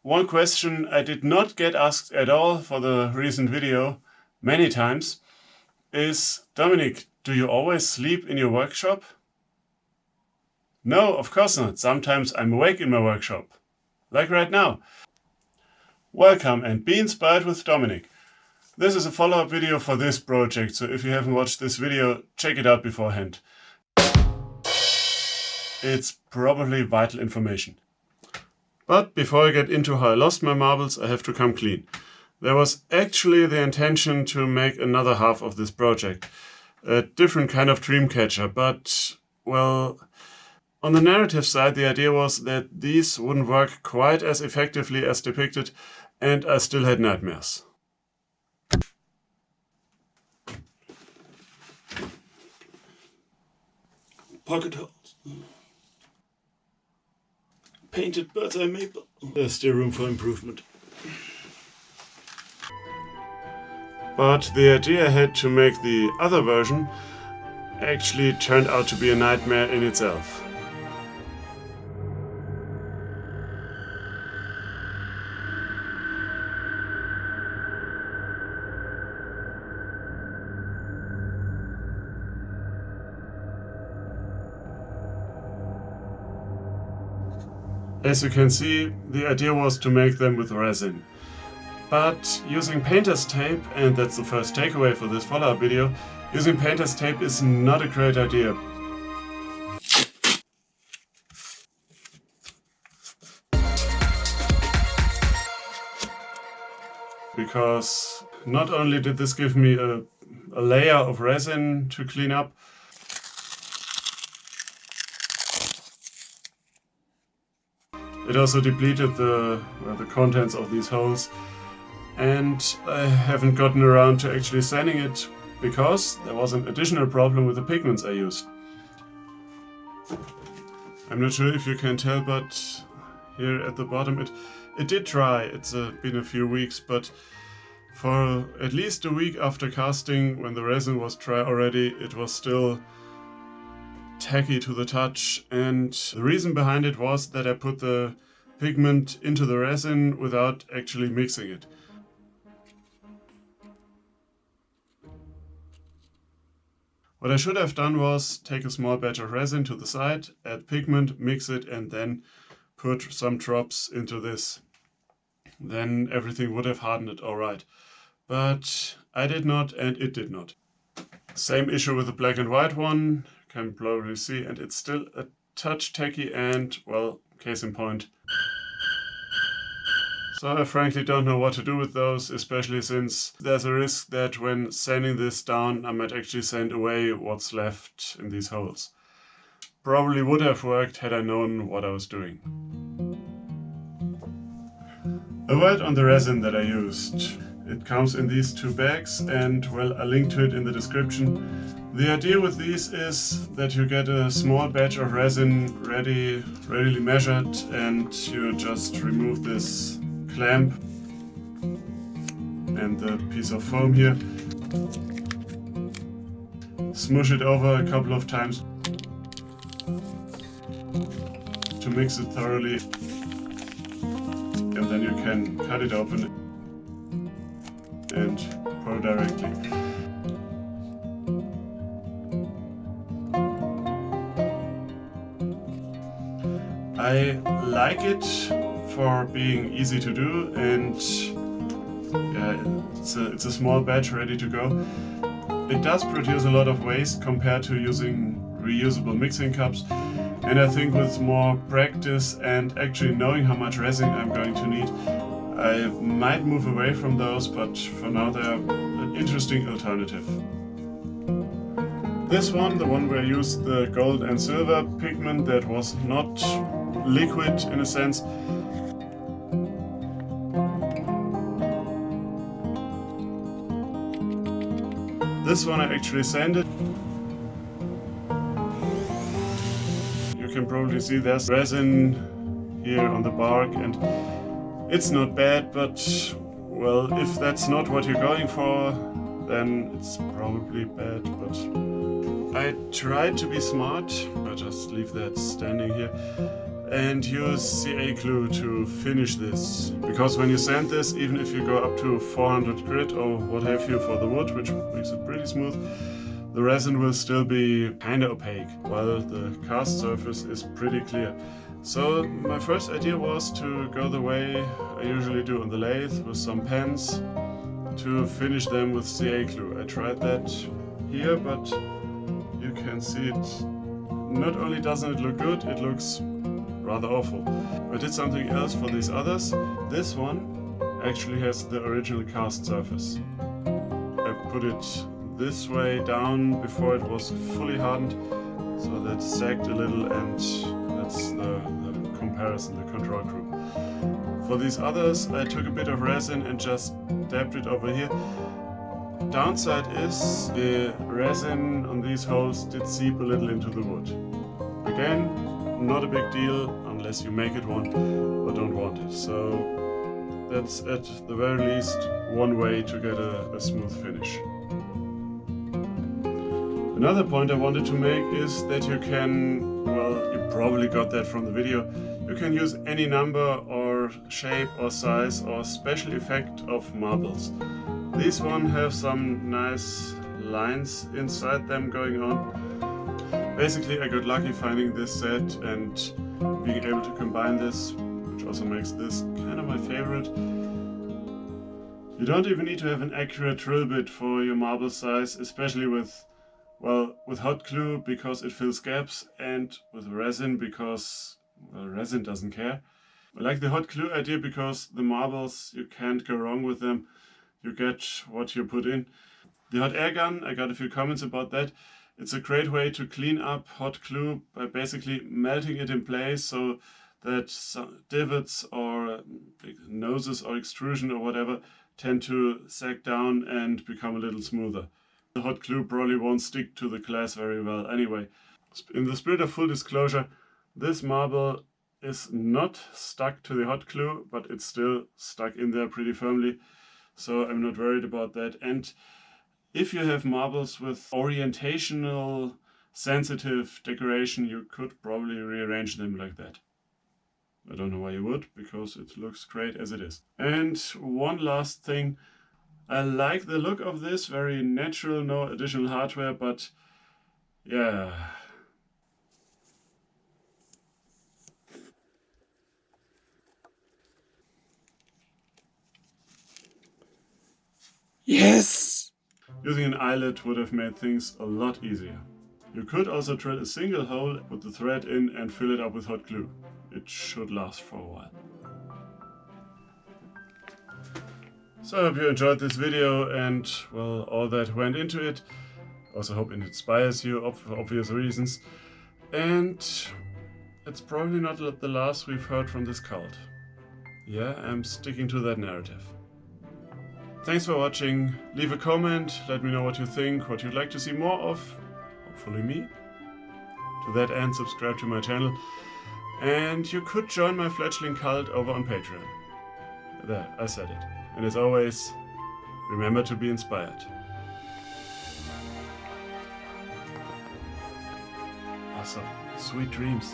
One question I did not get asked at all for the recent video, many times, is, Dominic, do you always sleep in your workshop? No, of course not. Sometimes I'm awake in my workshop, like right now. Welcome and be inspired with Dominic. This is a follow-up video for this project, so if you haven't watched this video, check it out beforehand. It's probably vital information. But before I get into how I lost my marbles, I have to come clean. There was actually the intention to make another half of this project. A different kind of dream catcher, but, well, on the narrative side the idea was that these wouldn't work quite as effectively as depicted, and I still had nightmares. Pocket holes. Painted bird's eye maple. There's still room for improvement. But the idea I had to make the other version actually turned out to be a nightmare in itself. As you can see, the idea was to make them with resin. But using painter's tape, and that's the first takeaway for this follow-up video, using painter's tape is not a great idea. Because not only did this give me a layer of resin to clean up, it also depleted the contents of these holes, and I haven't gotten around to actually sanding it because there was an additional problem with the pigments I used. I'm not sure if you can tell, but here at the bottom it did dry. It's been a few weeks, but for at least a week after casting, when the resin was dry already, it was still tacky to the touch, and the reason behind it was that I put the pigment into the resin without actually mixing it. What I should have done was take a small batch of resin to the side, add pigment, mix it, and then put some drops into this. Then everything would have hardened it alright. But I did not, and it did not. Same issue with the black and white one. Can probably see, and it's still a touch tacky, and, well, case in point. So I frankly don't know what to do with those, especially since there's a risk that when sanding this down I might actually sand away what's left in these holes. Probably would have worked had I known what I was doing. A word on the resin that I used. It comes in these two bags, and, well, I'll link to it in the description. The idea with these is that you get a small batch of resin readily measured, and you just remove this clamp and the piece of foam here. Smush it over a couple of times to mix it thoroughly, and then you can cut it open and pour directly. I like it for being easy to do, and yeah, it's a small batch ready to go. It does produce a lot of waste compared to using reusable mixing cups, and I think with more practice and actually knowing how much resin I'm going to need, I might move away from those, but for now they're an interesting alternative. This one, the one where I used the gold and silver pigment that was not liquid in a sense, this one I actually sanded. You can probably see there's resin here on the bark, and it's not bad, but, well, if that's not what you're going for, then it's probably bad. But I tried to be smart. I'll just leave that standing here. and use CA glue to finish this. Because when you sand this, even if you go up to 400 grit or what have you for the wood, which makes it pretty smooth, the resin will still be kinda opaque, while the cast surface is pretty clear. So my first idea was to go the way I usually do on the lathe with some pens to finish them with CA glue. I tried that here, but you can see it. Not only doesn't it look good, it looks rather awful. I did something else for these others. This one actually has the original cast surface. I put it this way down before it was fully hardened, so that sagged a little, and that's the comparison, the control group. For these others, I took a bit of resin and just dabbed it over here. Downside is the resin on these holes did seep a little into the wood. Again, not a big deal unless you make it want or don't want it. So that's at the very least one way to get a smooth finish. Another point I wanted to make is that you can, well, you probably got that from the video, you can use any number or shape or size or special effect of marbles. These one have some nice lines inside them going on. Basically, I got lucky finding this set and being able to combine this, which also makes this kind of my favorite. You don't even need to have an accurate drill bit for your marble size, especially with hot glue because it fills gaps, and with resin because, well, resin doesn't care. I like the hot glue idea because the marbles, you can't go wrong with them. You get what you put in. The hot air gun, I got a few comments about that. It's a great way to clean up hot glue by basically melting it in place so that some divots or noses or extrusion or whatever tend to sag down and become a little smoother. The hot glue probably won't stick to the glass very well anyway. In the spirit of full disclosure, this marble is not stuck to the hot glue, but it's still stuck in there pretty firmly, so I'm not worried about that. And if you have marbles with orientational sensitive decoration, you could probably rearrange them like that. I don't know why you would, because it looks great as it is. And one last thing. I like the look of this, very natural, no additional hardware, but yeah. Yes! Using an eyelet would have made things a lot easier. You could also drill a single hole, put the thread in and fill it up with hot glue. It should last for a while. So I hope you enjoyed this video and, well, all that went into it. Also hope it inspires you for obvious reasons. And it's probably not the last we've heard from this cult. Yeah, I'm sticking to that narrative. Thanks for watching. Leave a comment, let me know what you think, what you'd like to see more of. Hopefully me. To that end, subscribe to my channel. And you could join my fledgling cult over on Patreon. There, I said it. And as always, remember to be inspired. Awesome. Sweet dreams.